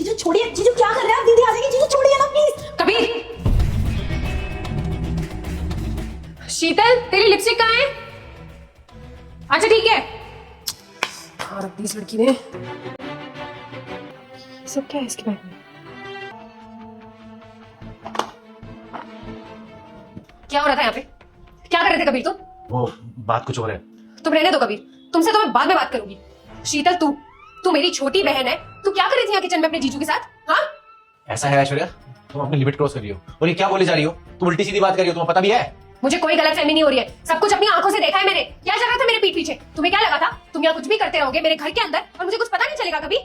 जीजू छोड़िए, जीजू क्या कर रहे हैं आप? दीदी आ जाएगी, जीजू छोड़िए ना प्लीज। कबीर, शीतल तेरी लिपस्टिक कहाँ है? अच्छा ठीक है। हाँ रख दी इस लड़की ने। ये सब क्या है इसके बैग में? क्या हो रहा था यहाँ पे? क्या कर रहे थे कबीर तुम? वो बात कुछ और है। तुम रहने दो कबीर, तुमसे तो मैं बाद में बात करूंगी। शीतल तू मेरी छोटी बहन है, तू क्या कर रही थी यहाँ किचन में अपने जीजू के साथ? हाँ ऐसा है ऐश्वर्या, तुम अपनी लिमिट क्रॉस कर रही हो। और ये क्या बोले जा रही हो? तुम उल्टी सीधी बात कर रही हो, तुम्हें पता भी है? मुझे कोई गलतफहमी नहीं हो रही है, सब कुछ अपनी आंखों से देखा है मैंने। क्या चल रहा था मेरे पीठ पीछे? तुम्हें क्या लगा था तुम यहाँ कुछ भी करते रहोगे मेरे घर के अंदर और मुझे कुछ पता नहीं चलेगा कभी?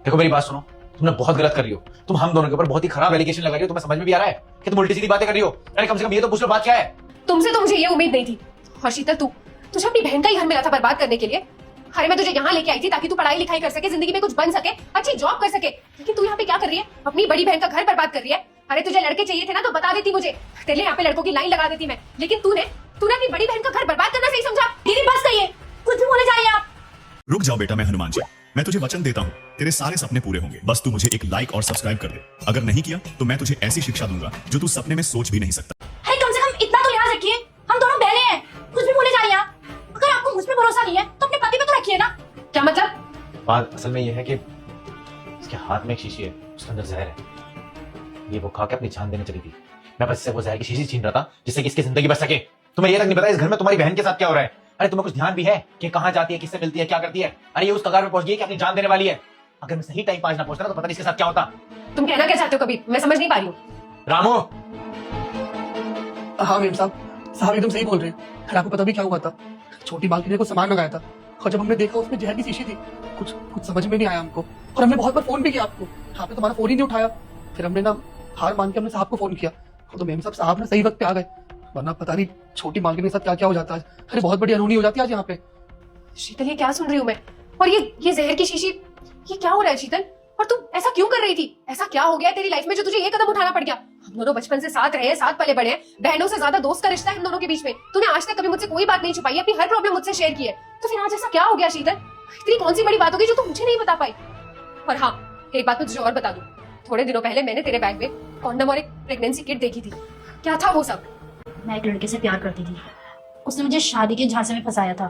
देखो मेरी बात सुनो, तुमने बहुत गलत कर रही हो। तुम हम दोनों के ऊपर बहुत ही खराब एलिगेशन लगा रही हो। तुम्हें समझ में भी आ रहा है कि तुम उल्टी सीधी बातें कर रही हो? अरे कम से कम ये तो पूछ लो बात क्या है। तुमसे तो मुझे ये उम्मीद नहीं थी। और शीतल तुझे अपनी बहन का ही घर मिला था बर्बाद करने के लिए। अरे मैं तुझे यहाँ लेके आई थी ताकि तू पढ़ाई लिखाई कर सके, जिंदगी में कुछ बन सके, अच्छी जॉब कर सके। लेकिन तू यहाँ पे क्या कर रही है? अपनी बड़ी बहन का घर बर्बाद कर रही है। अरे तुझे लड़के चाहिए थे ना तो बता देती मुझे, तेरे लिए यहाँ पे लड़कों की लाइन लगा देती मैं। लेकिन तूने अपनी बड़ी बहन का घर बर्बाद करना सही समझा। दीदी बस करिए, कुछ भी बोले जाइए आप। रुक जाओ बेटा, मैं हनुमान जी, मैं तुझे वचन देता हूँ तेरे सारे सपने पूरे होंगे। बस तू मुझे एक लाइक और सब्सक्राइब कर दे। अगर नहीं किया तो मैं तुझे ऐसी शिक्षा दूंगा जो तू सपने में सोच भी नहीं सकता। अरे कम से कम इतना तो लिहाज रखिए, हम दोनों बहनें हैं, कुछ भी बोले जाइए आप। अगर आपको मुझ पे भरोसा नहीं है तो अपने पति पे तो रखिए ना। क्या मतलब? बात असल में ये है कि इसके हाथ में एक शीशी है, उसके अंदर जहर है। ये वो खा के अपनी जान देने चली थी। मैं बस इससे वो जहर की शीशी छीन रहा था जिससे कि इसकी जिंदगी बच सके। तुम्हें ये तक नहीं पता इस घर में तुम्हारी बहन के साथ क्या हो रहा है। अरे तुम्हें कुछ ध्यान भी है कि कहाँ जाती है, किससे मिलती है, क्या करती है? अरे ये उस कगार पे पहुंच गई है कि अपनी जान देने वाली है। अगर मैं सही टाइम पास ना पहुंचता तो पता नहीं इसके साथ क्या होता। तुम कहना क्या चाहते हो कबीर? मैं समझ नहीं पा रही हूँ। रामू, हाँ मेम साहब एकदम सही बोल रहे हैं। अरे आपको पता भी क्या हुआ था? छोटी बालकनी ने कुछ सामान मंगाया था और जब हमने देखा उसमें जहर की शीशी थी। कुछ समझ में नहीं आया हमको और हमने बहुत बार फोन भी किया आपको, आपने तुम्हारा फोन ही नहीं उठाया। फिर हमने ना हार मान के हमने साहब को फोन किया तो मेम साहब ना सही वक्त पे आ गए, वरना पता नहीं छोटी मालकिन के साथ क्या क्या हो जाता है। अरे बहुत बड़ी अनहोनी हो जाती है आज यहाँ पे। शीतल ये क्या सुन रही हूँ मैं? और ये जहर की शीशी, ये क्या हो रहा है शीतल? और तू ऐसा क्यों कर रही थी? ऐसा क्या हो गया तेरी लाइफ में जो तुझे ये कदम उठाना पड़ गया? हम दोनों बचपन से साथ रहे, साथ पले बड़े हैं, बहनों से ज्यादा दोस्त का रिश्ता है हम दोनों के बीच में। तूने आज तक कभी मुझसे कोई बात नहीं छुपाई, अपनी हर प्रॉब्लम मुझसे शेयर की है। तो फिर आज ऐसा क्या हो गया शीतल? इतनी कौन सी बड़ी बात होगी जो तू मुझे नहीं बता पाई? और हाँ, एक बात मैं तुझे और बता दूं, थोड़े दिनों पहले मैंने तेरे बैग में कॉन्डम और एक प्रेगनेंसी किट देखी थी। क्या था वो सब? मैं एक लड़के से प्यार करती थी, उसने मुझे शादी के झांसे में फंसाया था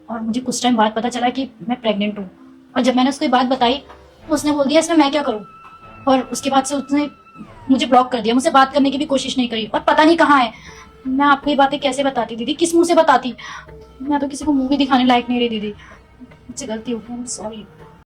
और मुझे कुछ टाइम बाद पता चला कि मैं प्रेग्नेंट हूँ। और जब मैंने उसको ये बात बताई उसने बोल दिया इसमें मैं क्या करूँ। और उसके बाद से उसने मुझे ब्लॉक कर दिया, मुझसे बात करने की भी कोशिश नहीं करी और पता नहीं कहाँ है। मैं आपको ये बातें कैसे बताती दीदी, किस मुंह से बताती? मैं तो किसी को मुंह भी दिखाने लायक नहीं रही दीदी, मुझसे गलती हो गई, सॉरी।